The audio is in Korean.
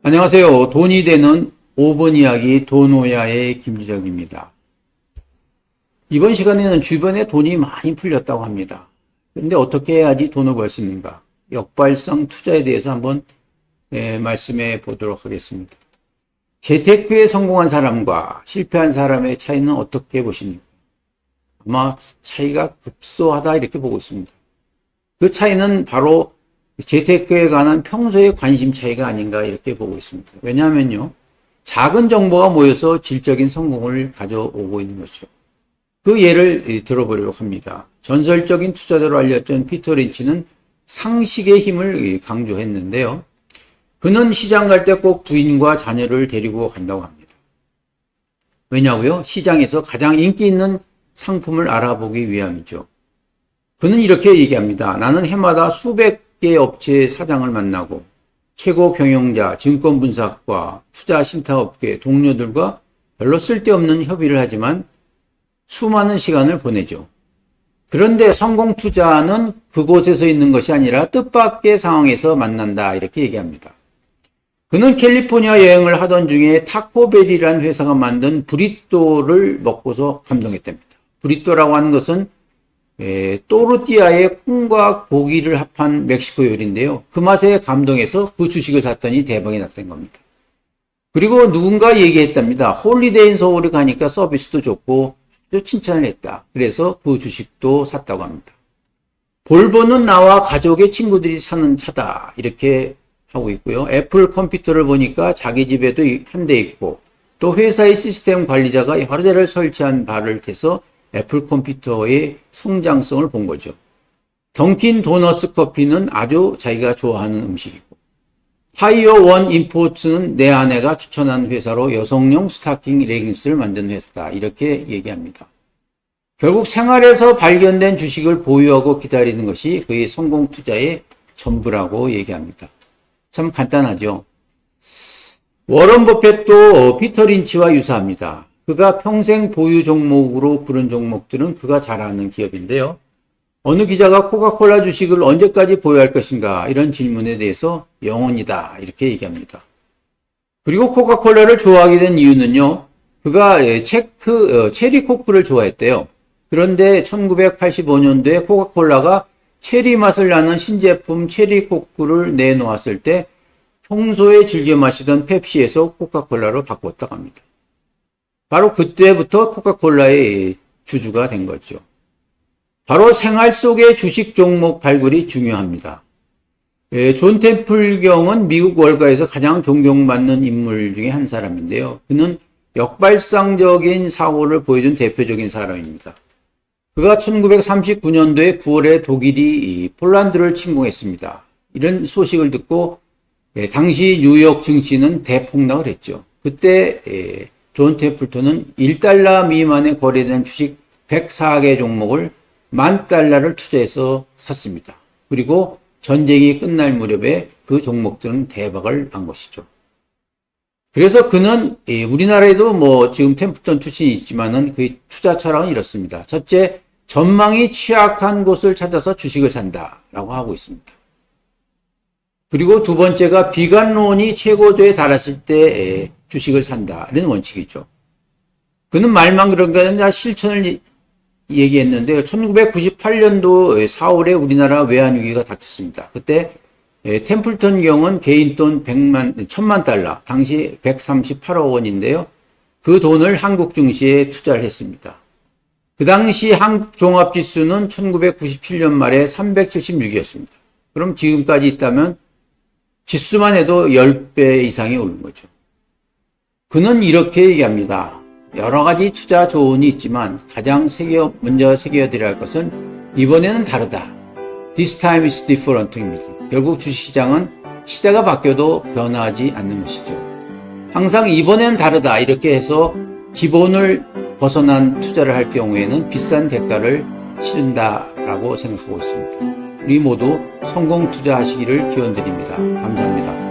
안녕하세요. 돈이 되는 5분 이야기 돈오야의 김지정입니다. 이번 시간에는 주변에 돈이 많이 풀렸다고 합니다. 그런데 어떻게 해야지 돈을 벌 수 있는가? 역발상 투자에 대해서 한번 말씀해 보도록 하겠습니다. 재테크에 성공한 사람과 실패한 사람의 차이는 어떻게 보십니까? 아마 차이가 급소하다 이렇게 보고 있습니다. 그 차이는 바로 재테크에 관한 평소의 관심 차이가 아닌가 이렇게 보고 있습니다. 왜냐하면요, 작은 정보가 모여서 질적인 성공을 가져오고 있는 것이죠. 그 예를 들어보려고 합니다. 전설적인 투자자로 알려진 피터 린치는 상식의 힘을 강조했는데요. 그는 시장 갈 때 꼭 부인과 자녀를 데리고 간다고 합니다. 왜냐고요? 시장에서 가장 인기 있는 상품을 알아보기 위함이죠. 그는 이렇게 얘기합니다. 나는 해마다 수백 개 업체의 사장을 만나고 최고 경영자, 증권분석과 투자 신탁업계 동료들과 별로 쓸데없는 협의를 하지만 수많은 시간을 보내죠. 그런데 성공 투자는 그곳에서 있는 것이 아니라 뜻밖의 상황에서 만난다 이렇게 얘기합니다. 그는 캘리포니아 여행을 하던 중에 타코벨이라는 회사가 만든 브리또를 먹고서 감동했답니다. 브리또라고 하는 것은 또르띠아에 콩과 고기를 합한 멕시코 요리인데요. 그 맛에 감동해서 그 주식을 샀더니 대박이 났던 겁니다. 그리고 누군가 얘기했답니다. 홀리데이 인 서울에 가니까 서비스도 좋고 아주 칭찬을 했다. 그래서 그 주식도 샀다고 합니다. 볼보는 나와 가족의 친구들이 사는 차다. 이렇게 하고 있고요. 애플 컴퓨터를 보니까 자기 집에도 한 대 있고 또 회사의 시스템 관리자가 여러 대를 설치한 바를 대서 애플 컴퓨터의 성장성을 본 거죠. 던킨 도너츠 커피는 아주 자기가 좋아하는 음식이고 파이어 원 임포츠는 내 아내가 추천한 회사로 여성용 스타킹 레깅스를 만든 회사다. 이렇게 얘기합니다. 결국 생활에서 발견된 주식을 보유하고 기다리는 것이 그의 성공 투자의 전부라고 얘기합니다. 참 간단하죠. 워런 버핏도 피터 린치와 유사합니다. 그가 평생 보유 종목으로 부른 종목들은 그가 잘 아는 기업인데요. 어느 기자가 코카콜라 주식을 언제까지 보유할 것인가 이런 질문에 대해서 영원이다 이렇게 얘기합니다. 그리고 코카콜라를 좋아하게 된 이유는요. 그가 체리 코크를 좋아했대요. 그런데 1985년도에 코카콜라가 체리 맛을 나는 신제품 체리 코크를 내놓았을 때 평소에 즐겨 마시던 펩시에서 코카콜라로 바꿨다고 합니다. 바로 그때부터 코카콜라의 주주가 된 거죠. 바로 생활 속의 주식 종목 발굴이 중요합니다. 존 템플경은 미국 월가에서 가장 존경받는 인물 중에 한 사람인데요. 그는 역발상적인 사고를 보여준 대표적인 사람입니다. 그가 1939년도에 9월에 독일이 폴란드를 침공했습니다. 이런 소식을 듣고 당시 뉴욕 증시는 대폭락을 했죠. 그때 존 템플턴은 1달러 미만에 거래된 주식 104개 종목을 $10,000를 투자해서 샀습니다. 그리고 전쟁이 끝날 무렵에 그 종목들은 대박을 난 것이죠. 그래서 그는 우리나라에도 지금 템플턴 출신이 있지만은 그 투자 철학은 이렇습니다. 첫째, 전망이 취약한 곳을 찾아서 주식을 산다라고 하고 있습니다. 그리고 두 번째가 비관론이 최고조에 달했을 때 주식을 산다. 이런 원칙이죠. 그는 말만 그런 게 아니라 실천을 얘기했는데요. 1998년도 4월에 우리나라 외환위기가 닥쳤습니다. 그때 템플턴 경은 개인 돈 1,000만 달러, 당시 138억 원인데요. 그 돈을 한국 증시에 투자를 했습니다. 그 당시 한국 종합지수는 1997년 말에 376이었습니다. 그럼 지금까지 있다면 지수만 해도 10배 이상이 오른 거죠. 그는 이렇게 얘기합니다. 여러 가지 투자 조언이 있지만 가장 먼저 새겨드려야 할 것은 이번에는 다르다. This time is different입니다. 결국 주식시장은 시대가 바뀌어도 변하지 않는 것이죠. 항상 이번에는 다르다 이렇게 해서 기본을 벗어난 투자를 할 경우에는 비싼 대가를 치른다라고 생각하고 있습니다. 우리 모두 성공 투자하시기를 기원드립니다. 감사합니다.